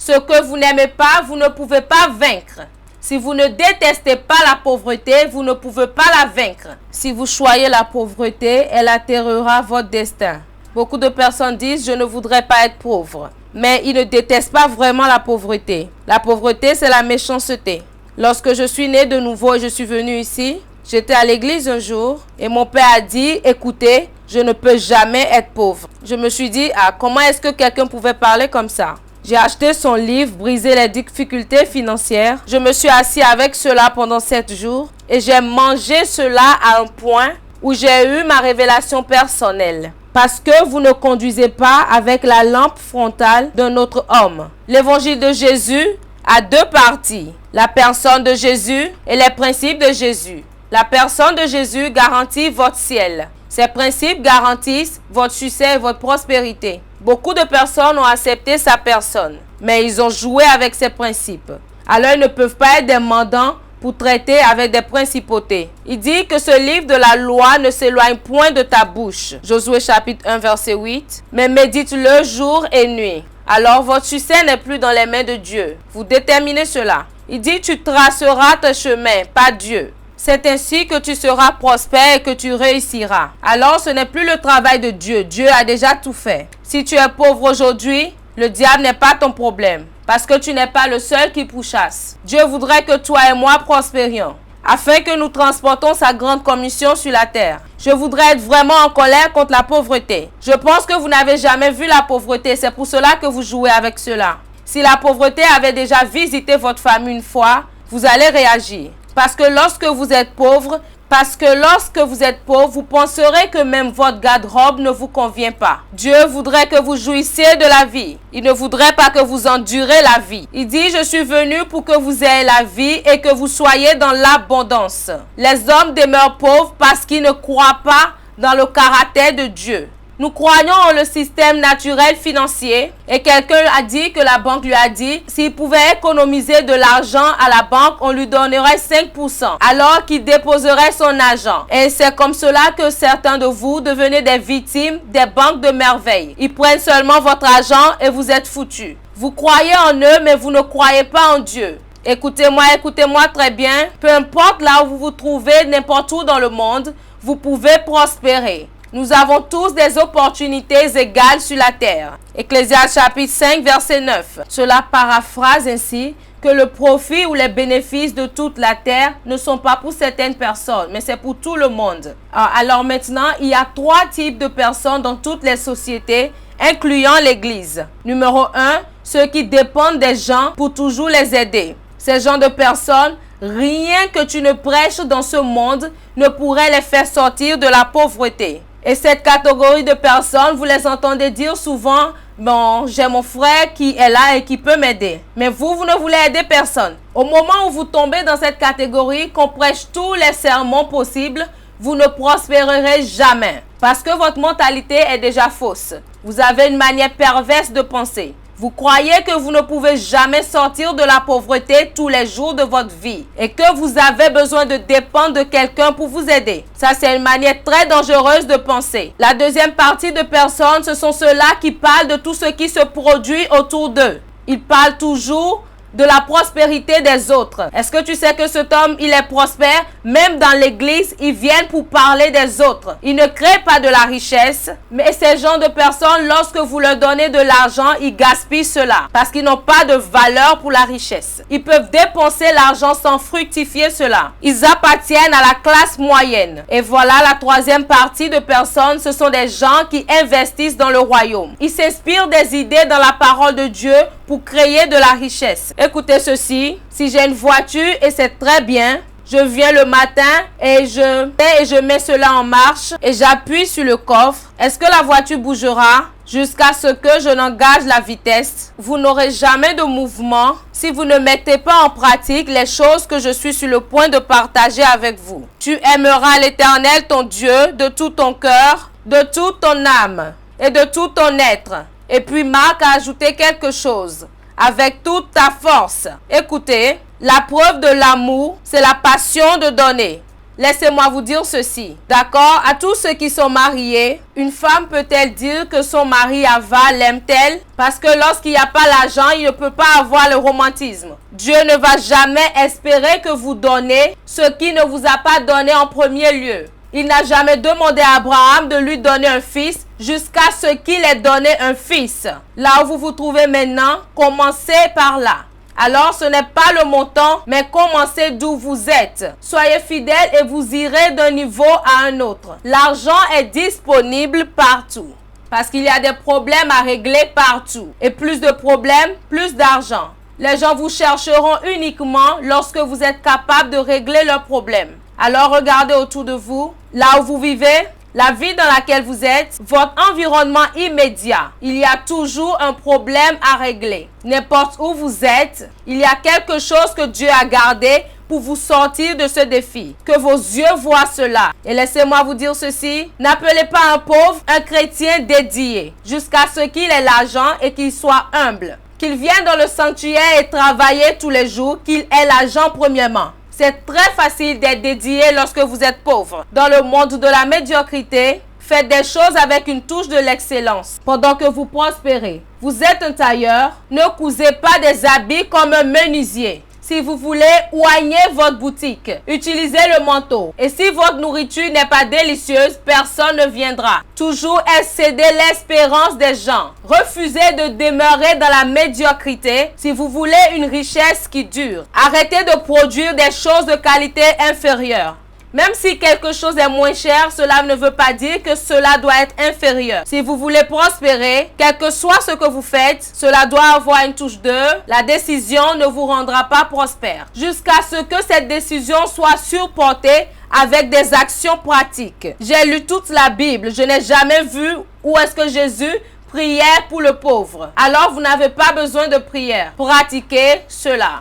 Ce que vous n'aimez pas, vous ne pouvez pas vaincre. Si vous ne détestez pas la pauvreté, vous ne pouvez pas la vaincre. Si vous choyez la pauvreté, elle atterrera votre destin. Beaucoup de personnes disent « je ne voudrais pas être pauvre ». Mais ils ne détestent pas vraiment la pauvreté. La pauvreté, c'est la méchanceté. Lorsque je suis née de nouveau et je suis venue ici, j'étais à l'église un jour et mon père a dit « écoutez, je ne peux jamais être pauvre ». Je me suis dit « ah, comment est-ce que quelqu'un pouvait parler comme ça ?» J'ai acheté son livre « Briser les difficultés financières ». Je me suis assis avec cela pendant 7 jours et j'ai mangé cela à un point où j'ai eu ma révélation personnelle. Parce que vous ne conduisez pas avec la lampe frontale d'un autre homme. L'évangile de Jésus a 2 parties. La personne de Jésus et les principes de Jésus. La personne de Jésus garantit votre ciel. Ces principes garantissent votre succès et votre prospérité. Beaucoup de personnes ont accepté sa personne, mais ils ont joué avec ses principes. Alors ils ne peuvent pas être des mandants pour traiter avec des principautés. Il dit que ce livre de la loi ne s'éloigne point de ta bouche. Josué chapitre 1 verset 8. Mais médite-le jour et nuit. Alors votre succès n'est plus dans les mains de Dieu. Vous déterminez cela. Il dit tu traceras tes chemins, pas Dieu. C'est ainsi que tu seras prospère et que tu réussiras. Alors ce n'est plus le travail de Dieu. Dieu a déjà tout fait. Si tu es pauvre aujourd'hui, le diable n'est pas ton problème. Parce que tu n'es pas le seul qui pourchasse. Dieu voudrait que toi et moi prospérions, afin que nous transportons sa grande commission sur la terre. Je voudrais être vraiment en colère contre la pauvreté. Je pense que vous n'avez jamais vu la pauvreté. C'est pour cela que vous jouez avec cela. Si la pauvreté avait déjà visité votre famille une fois, vous allez réagir. Parce que lorsque vous êtes pauvre, vous penserez que même votre garde-robe ne vous convient pas. Dieu voudrait que vous jouissiez de la vie. Il ne voudrait pas que vous endurez la vie. Il dit, je suis venu pour que vous ayez la vie et que vous soyez dans l'abondance. Les hommes demeurent pauvres parce qu'ils ne croient pas dans le caractère de Dieu. Nous croyons en le système naturel financier et quelqu'un a dit que la banque lui a dit s'il pouvait économiser de l'argent à la banque, on lui donnerait 5% alors qu'il déposerait son argent. Et c'est comme cela que certains de vous devenez des victimes des banques de merveilles. Ils prennent seulement votre argent et vous êtes foutus. Vous croyez en eux mais vous ne croyez pas en Dieu. Écoutez-moi très bien. Peu importe là où vous vous trouvez, n'importe où dans le monde, vous pouvez prospérer. Nous avons tous des opportunités égales sur la terre. Ecclésiaste chapitre 5 verset 9. Cela paraphrase ainsi que le profit ou les bénéfices de toute la terre ne sont pas pour certaines personnes, mais c'est pour tout le monde. Alors maintenant, il y a 3 types de personnes dans toutes les sociétés, incluant l'Église. Numéro 1, ceux qui dépendent des gens pour toujours les aider. Ces gens de personnes, rien que tu ne prêches dans ce monde ne pourrait les faire sortir de la pauvreté. Et cette catégorie de personnes, vous les entendez dire souvent, bon, j'ai mon frère qui est là et qui peut m'aider. Mais vous ne voulez aider personne. Au moment où vous tombez dans cette catégorie, qu'on prêche tous les sermons possibles, vous ne prospérerez jamais. Parce que votre mentalité est déjà fausse. Vous avez une manière perverse de penser. Vous croyez que vous ne pouvez jamais sortir de la pauvreté tous les jours de votre vie et que vous avez besoin de dépendre de quelqu'un pour vous aider. Ça, c'est une manière très dangereuse de penser. La deuxième partie de personnes, ce sont ceux-là qui parlent de tout ce qui se produit autour d'eux. Ils parlent toujours de la prospérité des autres. Est-ce que tu sais que cet homme, il est prospère? Même dans l'église, ils viennent pour parler des autres. Ils ne créent pas de la richesse, mais ces gens de personnes, lorsque vous leur donnez de l'argent, ils gaspillent cela parce qu'ils n'ont pas de valeur pour la richesse. Ils peuvent dépenser l'argent sans fructifier cela. Ils appartiennent à la classe moyenne. Et voilà la troisième partie de personnes, ce sont des gens qui investissent dans le royaume. Ils s'inspirent des idées dans la parole de Dieu pour créer de la richesse. Écoutez ceci, si j'ai une voiture et c'est très bien, je viens le matin et je mets cela en marche et j'appuie sur le coffre. Est-ce que la voiture bougera jusqu'à ce que je n'engage la vitesse? Vous n'aurez jamais de mouvement si vous ne mettez pas en pratique les choses que je suis sur le point de partager avec vous. Tu aimeras l'Éternel ton Dieu de tout ton cœur, de toute ton âme et de tout ton être. Et puis Marc a ajouté quelque chose. Avec toute ta force. Écoutez, la preuve de l'amour, c'est la passion de donner. laissez-moi vous dire ceci. D'accord? À tous ceux qui sont mariés, une femme peut-elle dire que son mari avale, l'aime-t-elle? Parce que lorsqu'il n'y a pas l'argent, il ne peut pas avoir le romantisme. Dieu ne va jamais espérer que vous donnez ce qu'il ne vous a pas donné en premier lieu. Il n'a jamais demandé à Abraham de lui donner un fils jusqu'à ce qu'il ait donné un fils. Là où vous vous trouvez maintenant, commencez par là. Alors ce n'est pas le montant, mais commencez d'où vous êtes. Soyez fidèles et vous irez d'un niveau à un autre. L'argent est disponible partout. Parce qu'il y a des problèmes à régler partout. Et plus de problèmes, plus d'argent. Les gens vous chercheront uniquement lorsque vous êtes capable de régler leurs problèmes. Alors regardez autour de vous, là où vous vivez, la vie dans laquelle vous êtes, votre environnement immédiat. Il y a toujours un problème à régler. N'importe où vous êtes, il y a quelque chose que Dieu a gardé pour vous sortir de ce défi. Que vos yeux voient cela. Et laissez-moi vous dire ceci, n'appelez pas un pauvre un chrétien dédié, jusqu'à ce qu'il ait l'argent et qu'il soit humble. Qu'il vienne dans le sanctuaire et travailler tous les jours, qu'il ait l'argent premièrement. C'est très facile d'être dédié lorsque vous êtes pauvre. Dans le monde de la médiocrité, faites des choses avec une touche de l'excellence. Pendant que vous prospérez, vous êtes un tailleur, ne cousez pas des habits comme un menuisier. Si vous voulez oigner votre boutique, utilisez le manteau. Et si votre nourriture n'est pas délicieuse, personne ne viendra. Toujours excéder l'espérance des gens. Refusez de demeurer dans la médiocrité si vous voulez une richesse qui dure. Arrêtez de produire des choses de qualité inférieure. Même si quelque chose est moins cher, cela ne veut pas dire que cela doit être inférieur. Si vous voulez prospérer, quel que soit ce que vous faites, cela doit avoir une touche de la décision ne vous rendra pas prospère. Jusqu'à ce que cette décision soit supportée avec des actions pratiques. J'ai lu toute la Bible. Je n'ai jamais vu où est-ce que Jésus priait pour le pauvre. Alors vous n'avez pas besoin de prière. Pratiquez cela.